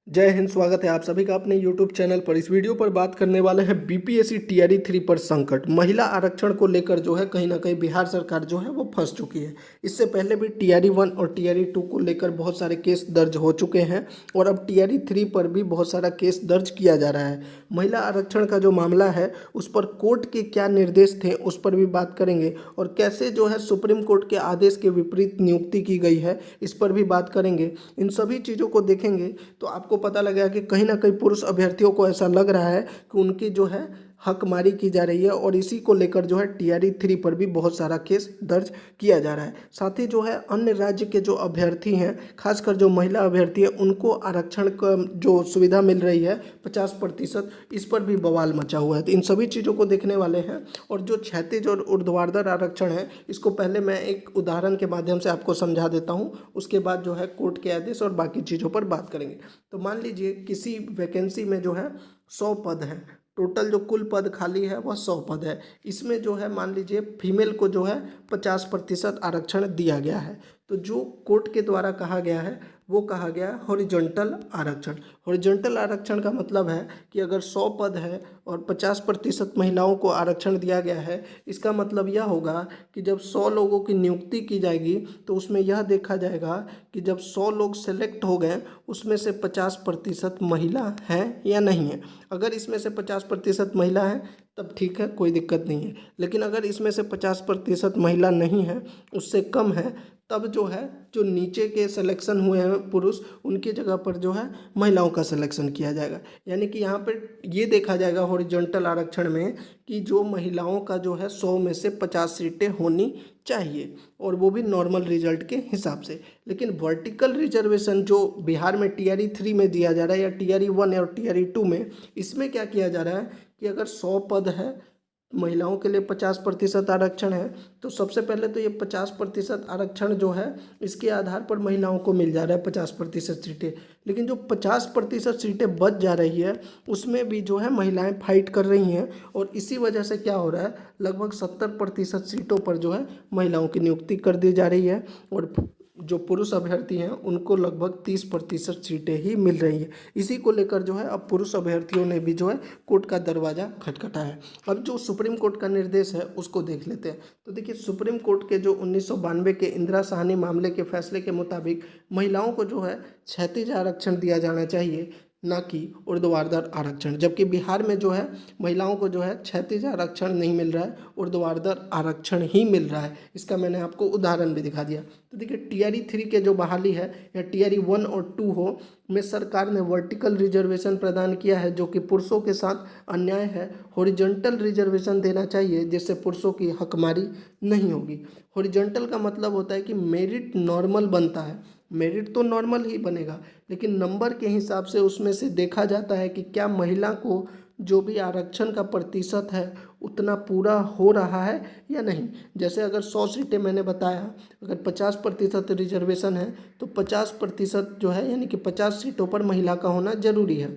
जय हिंद। स्वागत है आप सभी का अपने YouTube चैनल पर। इस वीडियो पर बात करने वाले हैं बीपीएससी टीआरई 3 पर संकट। महिला आरक्षण को लेकर जो है कहीं ना कहीं बिहार सरकार जो है वो फंस चुकी है। इससे पहले भी टीआरई 1 और टीआरई 2 को लेकर बहुत सारे केस दर्ज हो चुके हैं और अब टीआरई 3 पर भी बहुत सारा केस दर्ज किया जा रहा है। महिला आरक्षण का जो मामला है उस पर कोर्ट के क्या निर्देश थे उस पर भी बात करेंगे और कैसे जो है सुप्रीम कोर्ट के आदेश के विपरीत नियुक्ति की गई है इस पर भी बात करेंगे। इन सभी चीज़ों को देखेंगे तो आपको पता लगेगा कि कहीं ना कहीं पुरुष अभ्यर्थियों को ऐसा लग रहा है कि उनकी जो है हकमारी की जा रही है और इसी को लेकर जो है टीआरई 3 पर भी बहुत सारा केस दर्ज किया जा रहा है। साथ ही जो है अन्य राज्य के जो अभ्यर्थी हैं, खासकर जो महिला अभ्यर्थी है, उनको आरक्षण का जो सुविधा मिल रही है 50%, इस पर भी बवाल मचा हुआ है। तो इन सभी चीज़ों को देखने वाले हैं। और जो क्षैतिज और ऊर्ध्वाधर आरक्षण है इसको पहले मैं एक उदाहरण के माध्यम से आपको समझा देता हूँ, उसके बाद जो है कोर्ट के आदेश और बाकी चीज़ों पर बात करेंगे। तो मान लीजिए किसी वैकेंसी में जो है 100 पद है, टोटल जो कुल पद खाली है वह 100 पद है। इसमें जो है मान लीजिए फीमेल को जो है 50% आरक्षण दिया गया है। तो जो कोर्ट के द्वारा कहा गया है वो कहा गया है हॉरिजॉन्टल आरक्षण। हॉरिजॉन्टल आरक्षण का मतलब है कि अगर 100 पद है और 50% महिलाओं को आरक्षण दिया गया है, इसका मतलब यह होगा कि जब 100 लोगों की नियुक्ति की जाएगी तो उसमें यह देखा जाएगा कि जब 100 लोग सेलेक्ट हो गए उसमें से 50% महिला हैं या नहीं है। अगर इसमें से 50% महिला है तब ठीक है, कोई दिक्कत नहीं है। लेकिन अगर इसमें से 50% महिला नहीं है, उससे कम है, तब जो है जो नीचे के सिलेक्शन हुए हैं पुरुष, उनकी जगह पर जो है महिलाओं का सिलेक्शन किया जाएगा। यानी कि यहाँ पर ये देखा जाएगा हॉरिजॉन्टल आरक्षण में कि जो महिलाओं का जो है 100 में से 50 सीटें होनी चाहिए और वो भी नॉर्मल रिजल्ट के हिसाब से। लेकिन वर्टिकल रिजर्वेशन जो बिहार में टीआरई 3 में दिया जा रहा है या टीआरई 1 और टीआरई 2 में, इसमें क्या किया जा रहा है कि अगर 100 पद है, महिलाओं के लिए 50% आरक्षण है, तो सबसे पहले तो ये 50% आरक्षण जो है इसके आधार पर महिलाओं को मिल जा रहा है 50% सीटें। लेकिन जो 50% सीटें बच जा रही है उसमें भी जो है महिलाएं फाइट कर रही हैं और इसी वजह से क्या हो रहा है, लगभग 70% सीटों पर जो है महिलाओं की नियुक्ति कर दी जा रही है और जो पुरुष अभ्यर्थी हैं उनको लगभग 30% सीटें ही मिल रही हैं। इसी को लेकर जो है अब पुरुष अभ्यर्थियों ने भी जो है कोर्ट का दरवाज़ा खटखटा है। अब जो सुप्रीम कोर्ट का निर्देश है उसको देख लेते हैं। तो देखिए, सुप्रीम कोर्ट के जो 1992 के इंदिरा साहनी मामले के फैसले के मुताबिक महिलाओं को जो है क्षैतिज आरक्षण दिया जाना चाहिए, ना कि ऊर्ध्वाधर आरक्षण। जबकि बिहार में जो है महिलाओं को जो है क्षैतिज आरक्षण नहीं मिल रहा है, ऊर्ध्वाधर आरक्षण ही मिल रहा है। इसका मैंने आपको उदाहरण भी दिखा दिया। तो देखिए, टीआरई 3 के जो बहाली है या टीआरई 1 और 2 हो में सरकार ने वर्टिकल रिजर्वेशन प्रदान किया है जो कि पुरुषों के साथ अन्याय है। हॉरिजॉन्टल रिजर्वेशन देना चाहिए जिससे पुरुषों की हकमारी नहीं होगी। हॉरिजॉन्टल का मतलब होता है कि मेरिट नॉर्मल बनता है, मेरिट तो नॉर्मल ही बनेगा लेकिन नंबर के हिसाब से उसमें से देखा जाता है कि क्या महिला को जो भी आरक्षण का प्रतिशत है उतना पूरा हो रहा है या नहीं। जैसे अगर 100 सीटें मैंने बताया, अगर 50% रिजर्वेशन है तो 50% जो है यानी कि 50 सीटों पर महिला का होना जरूरी है।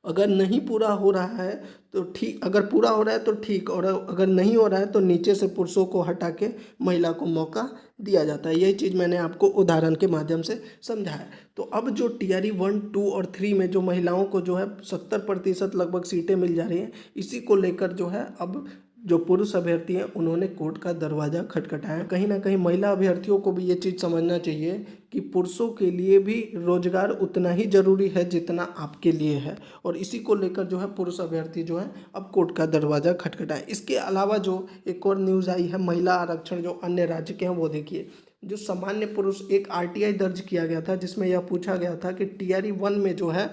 अगर नहीं पूरा हो रहा है तो ठीक, अगर पूरा हो रहा है तो ठीक, और अगर नहीं हो रहा है तो नीचे से पुरुषों को हटा के महिला को मौका दिया जाता है। यही चीज़ मैंने आपको उदाहरण के माध्यम से समझाया। तो अब जो टीआरई 1, 2 और 3 में जो महिलाओं को जो है 70% लगभग सीटें मिल जा रही हैं, इसी को लेकर जो है अब जो पुरुष अभ्यर्थी हैं उन्होंने कोर्ट का दरवाज़ा खटखटाया। कहीं ना कहीं महिला अभ्यर्थियों को भी ये चीज़ समझना चाहिए कि पुरुषों के लिए भी रोजगार उतना ही जरूरी है जितना आपके लिए है, और इसी को लेकर जो है पुरुष अभ्यर्थी जो है अब कोर्ट का दरवाज़ा खटखटाए। इसके अलावा जो एक और न्यूज़ आई है महिला आरक्षण जो अन्य राज्य के हैं वो देखिए। जो सामान्य पुरुष, एक आरटीआई दर्ज किया गया था जिसमें यह पूछा गया था कि टीआरई 1 में जो है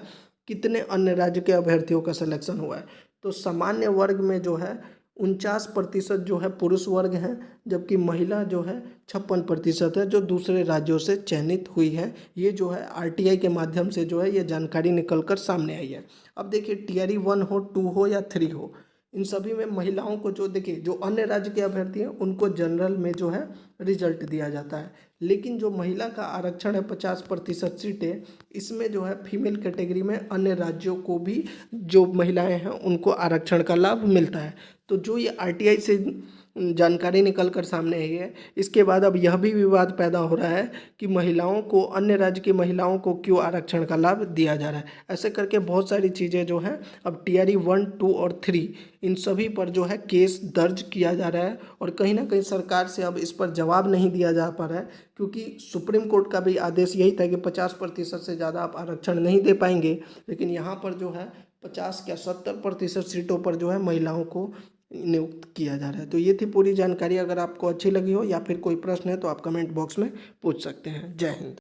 कितने अन्य राज्य के अभ्यर्थियों का सिलेक्शन हुआ है। तो सामान्य वर्ग में जो है 49% जो है पुरुष वर्ग हैं, जबकि महिला जो है 56% है जो दूसरे राज्यों से चयनित हुई है। ये जो है आरटीआई के माध्यम से जो है ये जानकारी निकल कर सामने आई है। अब देखिए, टीआरई 1 हो, 2 हो या 3 हो, इन सभी में महिलाओं को जो देखिए जो अन्य राज्य के अभ्यर्थी हैं उनको जनरल में जो है रिजल्ट दिया जाता है। लेकिन जो महिला का आरक्षण है 50% सीटें, इसमें जो है फीमेल कैटेगरी में अन्य राज्यों को भी जो महिलाएं हैं उनको आरक्षण का लाभ मिलता है। तो जो ये आरटीआई से जानकारी निकल कर सामने आई है। इसके बाद अब यह भी विवाद पैदा हो रहा है कि महिलाओं को, अन्य राज्य की महिलाओं को क्यों आरक्षण का लाभ दिया जा रहा है। ऐसे करके बहुत सारी चीज़ें जो हैं अब टीआरई 1, 2 और 3 इन सभी पर जो है केस दर्ज किया जा रहा है और कहीं ना कहीं सरकार से अब इस पर जवाब नहीं दिया जा पा रहा है, क्योंकि सुप्रीम कोर्ट का भी आदेश यही था कि 50% से ज़्यादा आप आरक्षण नहीं दे पाएंगे, लेकिन यहाँ पर जो है 50 क्या 70% सीटों पर जो है महिलाओं को नियुक्त किया जा रहा है। तो ये थी पूरी जानकारी। अगर आपको अच्छी लगी हो या फिर कोई प्रश्न है तो आप कमेंट बॉक्स में पूछ सकते हैं। जय हिंद।